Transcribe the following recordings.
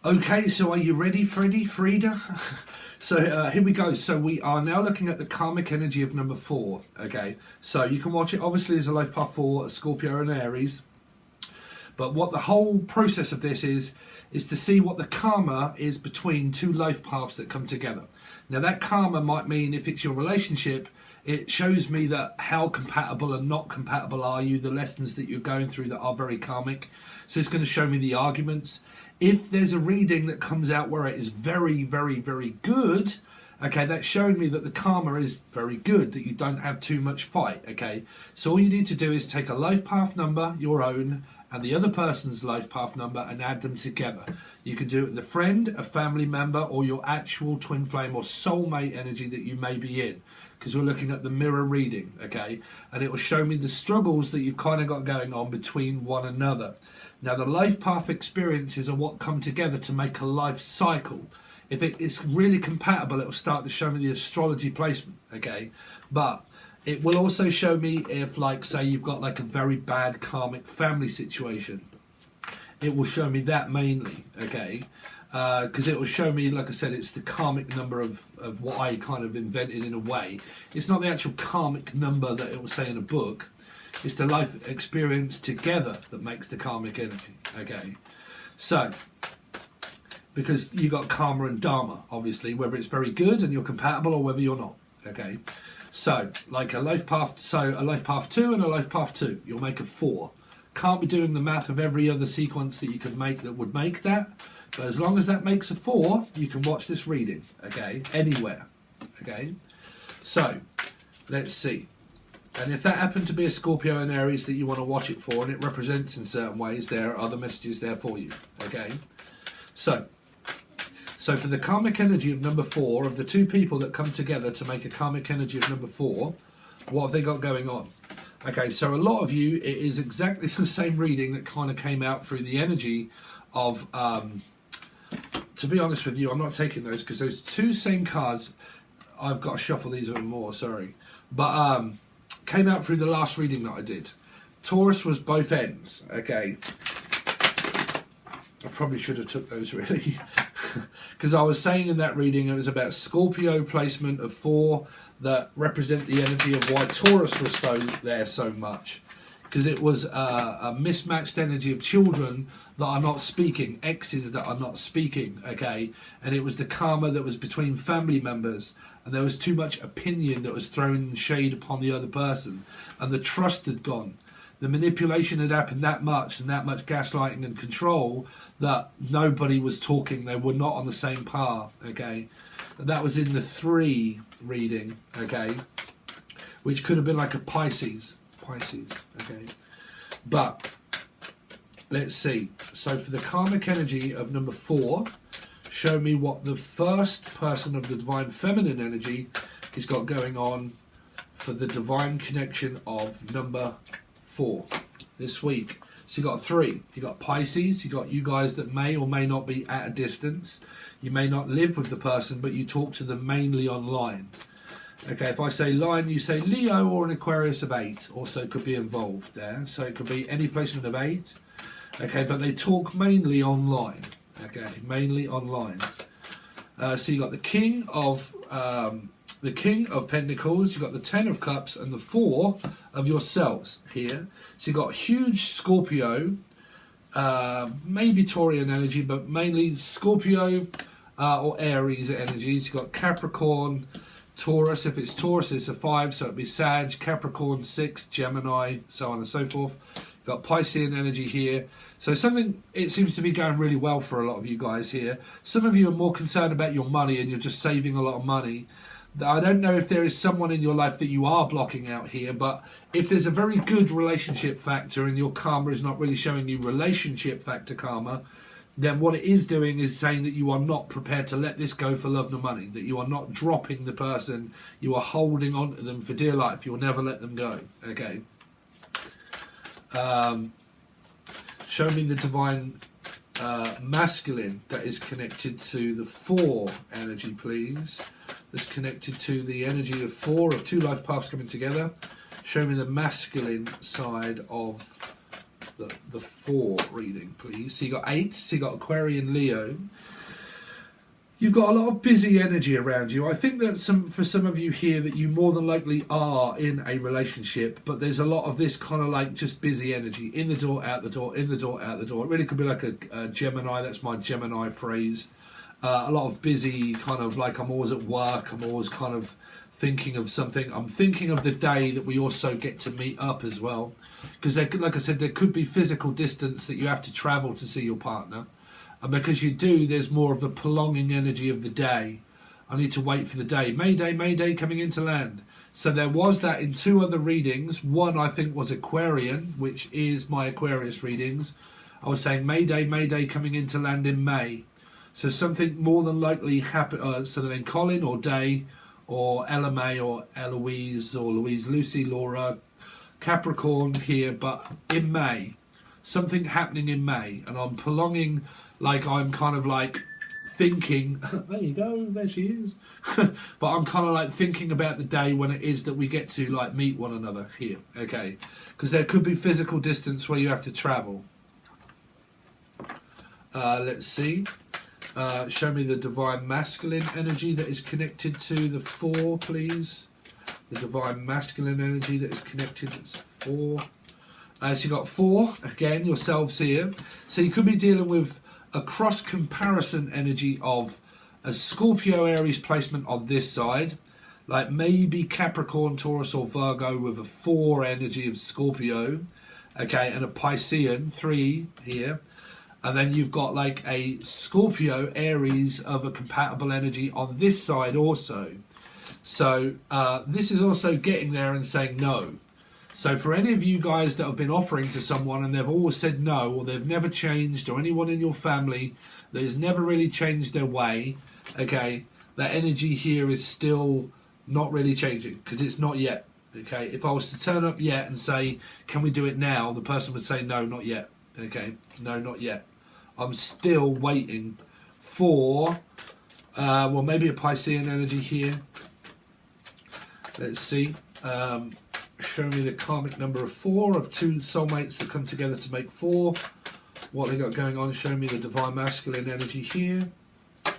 Okay, so are you ready, Frida? So here we go. So we are now looking at the karmic energy of number 4. Okay, so you can watch it obviously as a life path 4, a Scorpio and Aries. But what the whole process of this is to see what the karma is between two life paths that come together. Now that karma might mean, if it's your relationship, it shows me that how compatible and not compatible are you, the lessons that you're going through that are very karmic. So it's going to show me the arguments. If there's a reading that comes out where it is very, very, very good, okay, that's showing me that the karma is very good, that you don't have too much fight, okay? So all you need to do is take a life path number, your own, and the other person's life path number and add them together. You can do it with a friend, a family member, or your actual twin flame or soulmate energy that you may be in, because we're looking at the mirror reading, okay? And it will show me the struggles that you've kind of got going on between one another. Now, the life path experiences are what come together to make a life cycle. If it is really compatible, it will start to show me the astrology placement, okay? But it will also show me if, like, say you've got like a very bad karmic family situation. It will show me that mainly, okay? Because it will show me, like I said, it's the karmic number of what I kind of invented in a way. It's not the actual karmic number that it will say in a book. It's the life experience together that makes the karmic energy, okay? So, because you got karma and dharma, obviously, whether it's very good and you're compatible or whether you're not, okay? So, like a life path 2 and a life path 2, you'll make a 4. Can't be doing the math of every other sequence that you could make that would make that, but as long as that makes a 4, you can watch this reading, okay? Anywhere, okay? So, let's see. And if that happened to be a Scorpio and Aries that you want to watch it for, and it represents in certain ways, there are other messages there for you, okay? So for the karmic energy of number 4, of the two people that come together to make a karmic energy of number 4, what have they got going on? Okay, so a lot of you, it is exactly the same reading that kind of came out through the energy of, to be honest with you, I'm not taking those because those two same cards, I've got to shuffle these even more, sorry. But came out through the last reading that I did. Taurus was both ends, okay. I probably should have took those really. Because I was saying in that reading it was about Scorpio placement of 4 that represent the energy of why Taurus was there so much. Because it was a mismatched energy of children that are not speaking, exes that are not speaking, okay? And it was the karma that was between family members, and there was too much opinion that was thrown shade upon the other person, and the trust had gone. The manipulation had happened that much, and that much gaslighting and control, that nobody was talking. They were not on the same path, okay? And that was in the 3 reading, okay? Which could have been like a Pisces, okay? But let's see. So for the karmic energy of number 4, show me what the first person of the divine feminine energy has got going on for the divine connection of number 4 this week. So you got 3. You got Pisces. You got you guys that may or may not be at a distance. You may not live with the person, but you talk to them mainly online. Okay, if I say line, you say Leo or an Aquarius of 8 also could be involved there. So it could be any placement of 8. Okay, but they talk mainly online. Okay, mainly online. So you got the King of Pentacles. You got the 10 of Cups and the 4 of yourselves here. So you got huge Scorpio, maybe Taurian energy, but mainly Scorpio or Aries energies. You got Capricorn, Taurus. If it's Taurus, it's a 5, so it'd be Sag, Capricorn 6, Gemini, so on and so forth. You've got Piscean energy here. So it seems to be going really well for a lot of you guys here. Some of you are more concerned about your money and you're just saving a lot of money. I don't know if there is someone in your life that you are blocking out here, but if there's a very good relationship factor and your karma is not really showing you relationship factor karma, then what it is doing is saying that you are not prepared to let this go for love nor money, that you are not dropping the person, you are holding on to them for dear life. You'll never let them go, okay? Show me the divine masculine that is connected to the 4 energy, please. That's connected to the energy of 4, of 2 life paths coming together. Show me the masculine side of the 4 reading, please. So you got 8, so you got Aquarian, Leo. You've got a lot of busy energy around you. I think that for some of you here that you more than likely are in a relationship, but there's a lot of this kind of like just busy energy. In the door, out the door, in the door, out the door. It really could be like a Gemini. That's my Gemini phrase. A lot of busy kind of like I'm always at work. I'm always kind of thinking of something. I'm thinking of the day that we also get to meet up as well. Because like I said, there could be physical distance that you have to travel to see your partner. And because you do, there's more of the prolonging energy of the day. I need to wait for the day. Mayday, Mayday coming into land. So there was that in 2 other readings. One, I think, was Aquarian, which is my Aquarius readings. I was saying Mayday, Mayday coming into land in May. So something more than likely happen. So then Colin or Day or Ella May or Eloise or Louise, Lucy, Laura, Capricorn here, but in May. Something happening in May. And I'm prolonging... Like I'm kind of like thinking, there you go, there she is. But I'm kind of like thinking about the day when it is that we get to like meet one another here, okay? Because there could be physical distance where you have to travel. Let's see. Show me the divine masculine energy that is connected to the 4, please. The divine masculine energy that is connected to 4. So you got 4 again, yourselves here. So you could be dealing with a cross comparison energy of a Scorpio Aries placement on this side, like maybe Capricorn, Taurus or Virgo with a 4 energy of Scorpio, okay, and a Piscean 3 here, and then you've got like a Scorpio Aries of a compatible energy on this side also. So this is also getting there and saying no. So for any of you guys that have been offering to someone and they've always said no, or they've never changed, or anyone in your family that has never really changed their way, okay, that energy here is still not really changing because it's not yet, okay. If I was to turn up yet and say, can we do it now? The person would say, no, not yet, okay, no, not yet. I'm still waiting for, well, maybe a Piscean energy here. Let's see. Show me the karmic number of 4 of 2 soulmates that come together to make 4. What they got going on. Show me the divine masculine energy here. So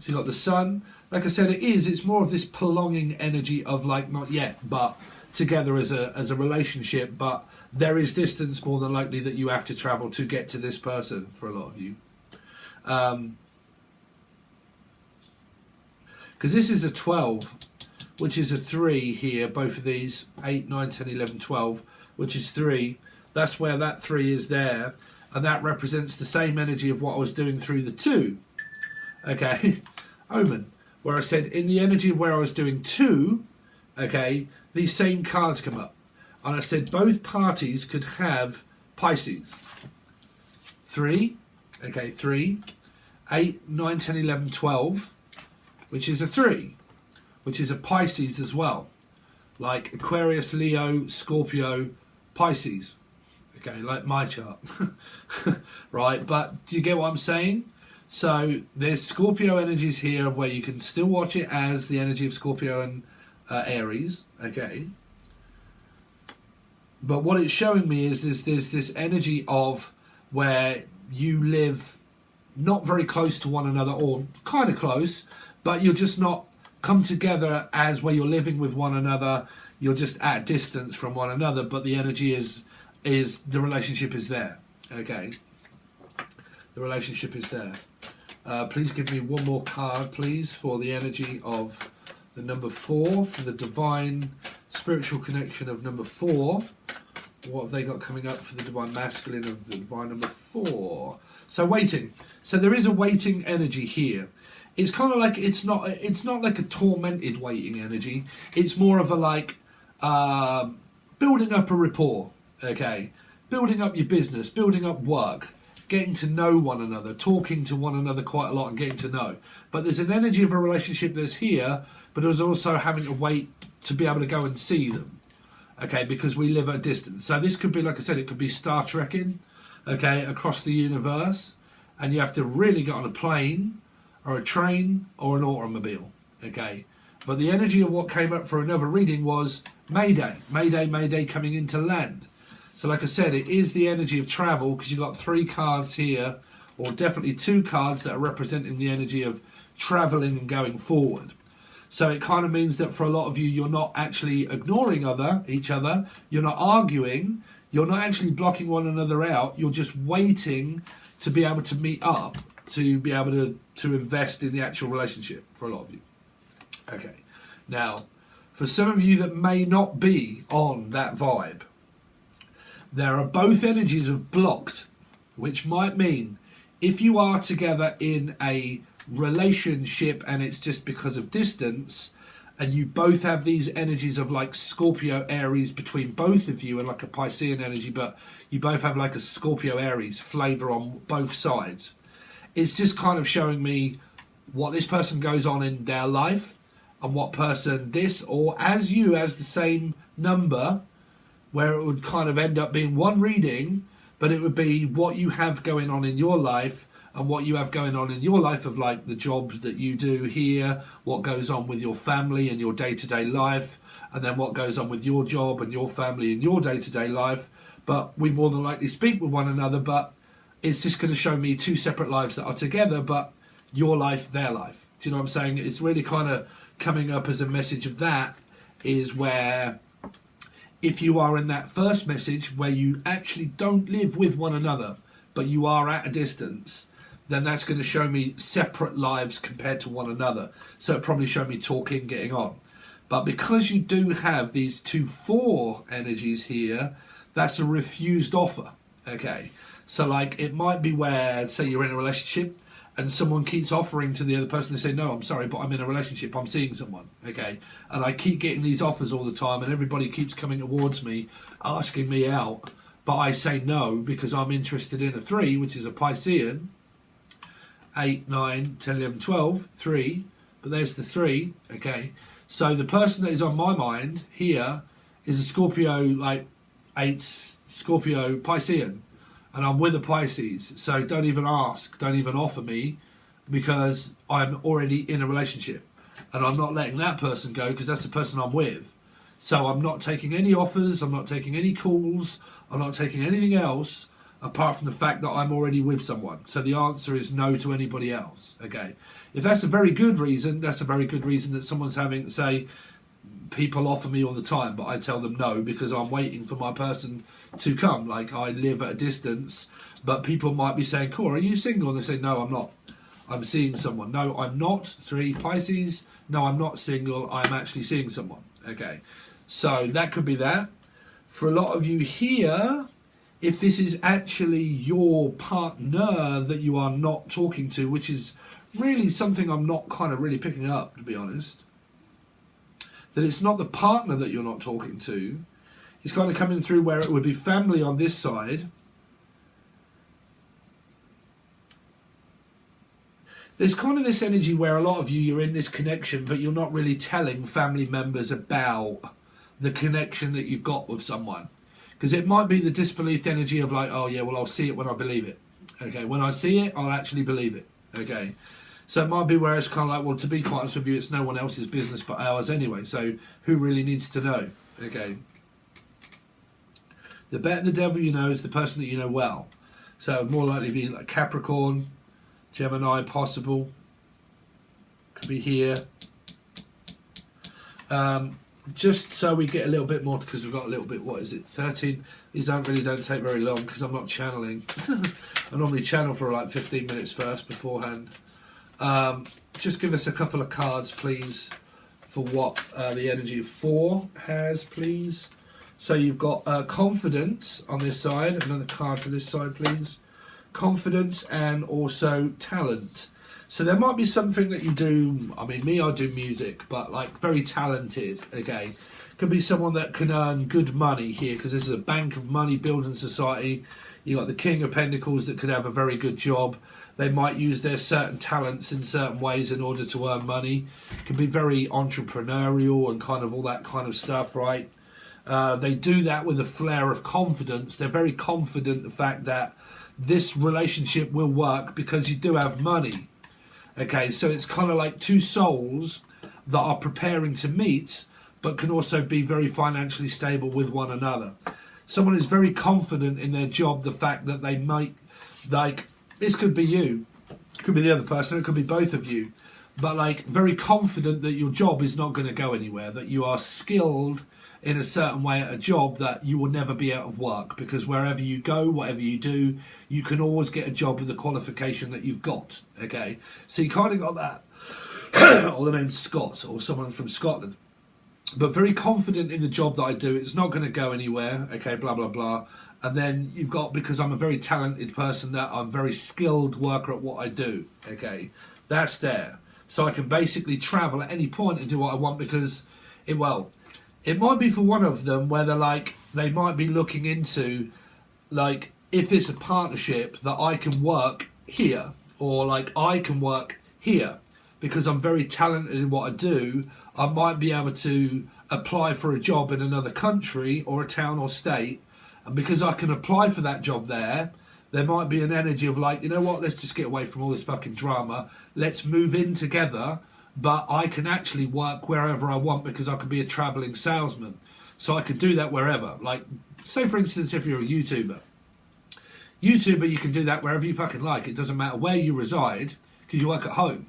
you got the sun. Like I said, it's more of this prolonging energy of like not yet, but together as a relationship. But there is distance more than likely that you have to travel to get to this person for a lot of you. Because this is a 12. Which is a 3 here, both of these, 8, 9, 10, 11, 12, which is 3. That's where that 3 is there, and that represents the same energy of what I was doing through the 2. Okay, Omen, where I said in the energy of where I was doing 2, okay, these same cards come up. And I said both parties could have Pisces. 3, okay, 3, 8, 9, 10, 11, 12, which is a 3. Which is a Pisces as well, like Aquarius, Leo, Scorpio, Pisces, okay, like my chart, right? But do you get what I'm saying? So there's Scorpio energies here where you can still watch it as the energy of Scorpio and Aries, okay? But what it's showing me is there's this energy of where you live not very close to one another, or kind of close, but you're just not come together as where you're living with one another. You're just at distance from one another, but the energy is the relationship is there, okay? The relationship is there. Please give me one more card, please, for the energy of the number 4, for the divine spiritual connection of number 4. What have they got coming up for the divine masculine of the divine number 4? So waiting. So there is a waiting energy here. It's kind of like it's not like a tormented waiting energy. It's more of a like building up a rapport, okay? Building up your business, building up work, getting to know one another, talking to one another quite a lot and getting to know. But there's an energy of a relationship that's here, but there's also having to wait to be able to go and see them, okay? Because we live at a distance. So this could be, like I said, it could be Star Trekking, okay, across the universe, and you have to really get on a plane or a train or an automobile, okay? But the energy of what came up for another reading was Mayday, Mayday, Mayday coming into land. So like I said, it is the energy of travel, because you've got 3 cards here, or definitely 2 cards that are representing the energy of traveling and going forward. So it kind of means that for a lot of you, you're not actually ignoring each other, you're not arguing, you're not actually blocking one another out, you're just waiting to be able to meet up, to be able to invest in the actual relationship for a lot of you. Okay, now, for some of you that may not be on that vibe, there are both energies of blocked, which might mean if you are together in a relationship and it's just because of distance, and you both have these energies of like Scorpio Aries between both of you, and like a Piscean energy, but you both have like a Scorpio Aries flavour on both sides, it's just kind of showing me what this person goes on in their life, and what person this, or as you, as the same number, where it would kind of end up being one reading, but it would be what you have going on in your life, and what you have going on in your life of like the job that you do here, what goes on with your family and your day-to-day life, and then what goes on with your job and your family and your day-to-day life. But we more than likely speak with one another, but it's just going to show me 2 separate lives that are together, but your life, their life. Do you know what I'm saying? It's really kind of coming up as a message of that, is where if you are in that first message where you actually don't live with one another, but you are at a distance, then that's going to show me separate lives compared to one another. So it probably show me talking, getting on. But because you do have these 2-4 energies here, that's a refused offer. Okay, so like it might be where, say you're in a relationship and someone keeps offering to the other person, they say, no, I'm sorry, but I'm in a relationship, I'm seeing someone, okay? And I keep getting these offers all the time, and everybody keeps coming towards me, asking me out, but I say no because I'm interested in a 3, which is a Piscean, 8, 9, 10, 11, 12, 3, but there's the 3, okay? So the person that is on my mind here is a Scorpio, like 8 Scorpio Piscean, and I'm with a Pisces, so don't even ask, don't even offer me, because I'm already in a relationship, and I'm not letting that person go because that's the person I'm with. So I'm not taking any offers, I'm not taking any calls, I'm not taking anything else apart from the fact that I'm already with someone. So the answer is no to anybody else. Okay, if that's a very good reason, that's a very good reason that someone's having, say, people offer me all the time, but I tell them no because I'm waiting for my person to come. Like, I live at a distance, but people might be saying, cool, are you single? And they say, no, I'm not. I'm seeing someone. No, I'm not. 3 Pisces. No, I'm not single. I'm actually seeing someone. Okay, so that could be that. For a lot of you here, if this is actually your partner that you are not talking to, which is really something I'm not kind of really picking up, to be honest, that it's not the partner that you're not talking to, it's kind of coming through where it would be family on this side. There's kind of this energy where a lot of you, you're in this connection, but you're not really telling family members about the connection that you've got with someone. Because it might be the disbelief energy of like, oh yeah, well, I'll see it when I believe it. Okay, when I see it, I'll actually believe it. Okay, so it might be where it's kind of like, well, to be quite honest with you, it's no one else's business but ours anyway, so who really needs to know? Okay. The better the devil you know is the person that you know well. So it would more likely be like Capricorn, Gemini, possible. Could be here. Just so we get a little bit more, because we've got a little bit, what is it, 13? These don't take very long because I'm not channeling. I normally channel for like 15 minutes first beforehand. Just give us a couple of cards, please, for what the energy of 4 has, please. So you've got confidence on this side. Another card for this side, please. Confidence and also talent. So there might be something that you do. I mean, I do music, but like very talented. Okay, could be someone that can earn good money here, because this is a bank of money building society. You got the King of Pentacles that could have a very good job. They might use their certain talents in certain ways in order to earn money. Can be very entrepreneurial and kind of all that kind of stuff, right? They do that with a flair of confidence. They're very confident the fact that this relationship will work because you do have money. Okay, so it's kind of like 2 souls that are preparing to meet, but can also be very financially stable with one another. Someone is very confident in their job, the fact that they might, like, this could be you, it could be the other person, it could be both of you, but like very confident that your job is not going to go anywhere, that you are skilled in a certain way at a job, that you will never be out of work, because wherever you go, whatever you do, you can always get a job with the qualification that you've got, okay? So you kind of got that, or the name's Scott, or someone from Scotland. But very confident in the job that I do, it's not going to go anywhere, okay, blah, blah, blah. And then you've got, because I'm a very talented person, that I'm a very skilled worker at what I do, okay? That's there. So I can basically travel at any point and do what I want, because, it might be for one of them where they're like, they might be looking into, like, if it's a partnership that I can work here, or like I can work here, because I'm very talented in what I do, I might be able to apply for a job in another country or a town or state, and because I can apply for that job there might be an energy of like, you know what, let's just get away from all this fucking drama, let's move in together, but I can actually work wherever I want because I could be a travelling salesman. So I could do that wherever. Like, say for instance, if you're a YouTuber, you can do that wherever you fucking like. It doesn't matter where you reside, because you work at home.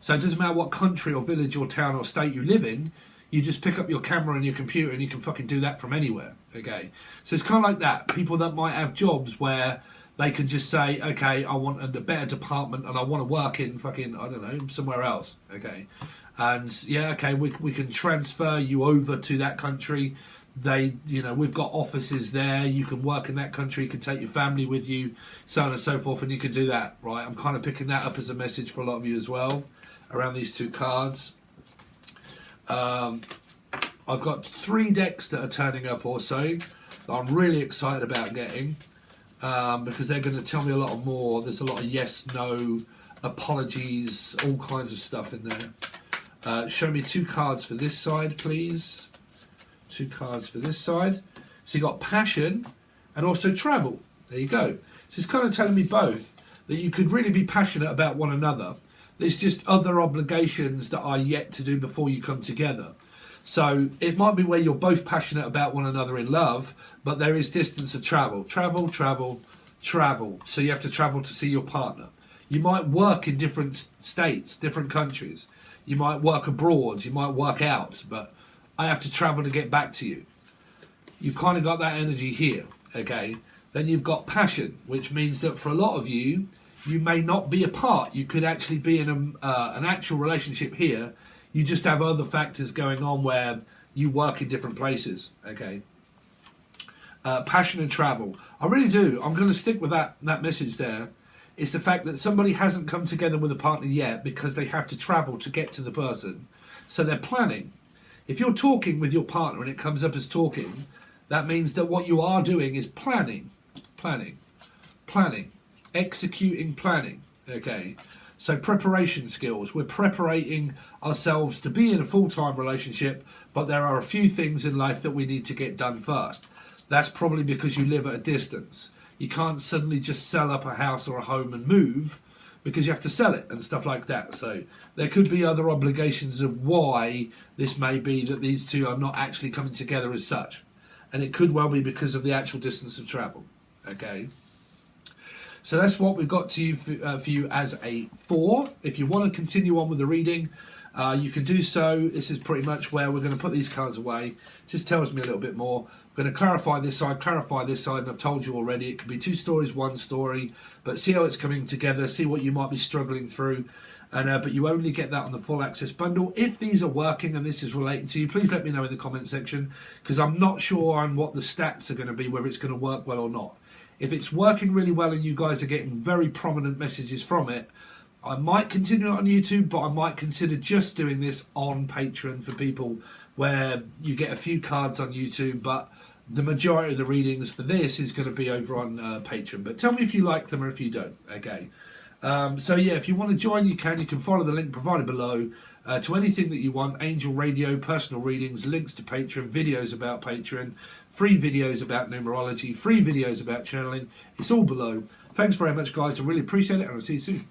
So it doesn't matter what country or village or town or state you live in, you just pick up your camera and your computer and you can fucking do that from anywhere, okay? So it's kind of like that. People that might have jobs where they can just say, okay, I want a better department and I want to work in fucking, I don't know, somewhere else, okay? And yeah, okay, we can transfer you over to that country. We've got offices there. You can work in that country. You can take your family with you, so on and so forth, and you can do that, right? I'm kind of picking that up as a message for a lot of you as well, around these two cards. I've got 3 decks that are turning up also that I'm really excited about getting, because they're going to tell me a lot more. There's a lot of yes, no, apologies, all kinds of stuff in there. Show me 2 cards for this side, please. 2 cards for this side. So you got passion and also travel. There you go. So it's kind of telling me both, that you could really be passionate about one another. There's just other obligations that are yet to do before you come together. So it might be where you're both passionate about one another in love, but there is distance of travel. Travel. So you have to travel to see your partner. You might work in different states, different countries. You might work abroad. You might work out, but I have to travel to get back to you. You've kind of got that energy here, okay? Then you've got passion, which means that for a lot of you, you may not be apart. You could actually be in an actual relationship here. You just have other factors going on where you work in different places, okay? Passion and travel. I really do. I'm going to stick with that message there. It's the fact that somebody hasn't come together with a partner yet because they have to travel to get to the person. So they're planning. If you're talking with your partner and it comes up as talking, that means that what you are doing is planning, executing planning, okay? So preparation skills. We're preparing ourselves to be in a full-time relationship, but there are a few things in life that we need to get done first. That's probably because you live at a distance. You can't suddenly just sell up a house or a home and move, because you have to sell it and stuff like that. So there could be other obligations of why this may be that these two are not actually coming together as such. And it could well be because of the actual distance of travel, okay? So that's what we've got to you for you as a 4. If you want to continue on with the reading, you can do so. This is pretty much where we're going to put these cards away. Just tells me a little bit more. I'm going to clarify this side, and I've told you already, it could be 2 stories, 1 story, but see how it's coming together, see what you might be struggling through, and but you only get that on the full access bundle. If these are working and this is relating to you, please let me know in the comment section, because I'm not sure on what the stats are going to be, whether it's going to work well or not. If it's working really well and you guys are getting very prominent messages from it, I might continue it on YouTube, but I might consider just doing this on Patreon for people, where you get a few cards on YouTube, but the majority of the readings for this is going to be over on Patreon. But tell me if you like them or if you don't, okay? So yeah, if you want to join, you can follow the link provided below to anything that you want: Angel Radio, personal readings, links to Patreon, videos about Patreon, free videos about numerology, free videos about channeling. It's all below. Thanks very much, guys. I really appreciate it, and I'll see you soon.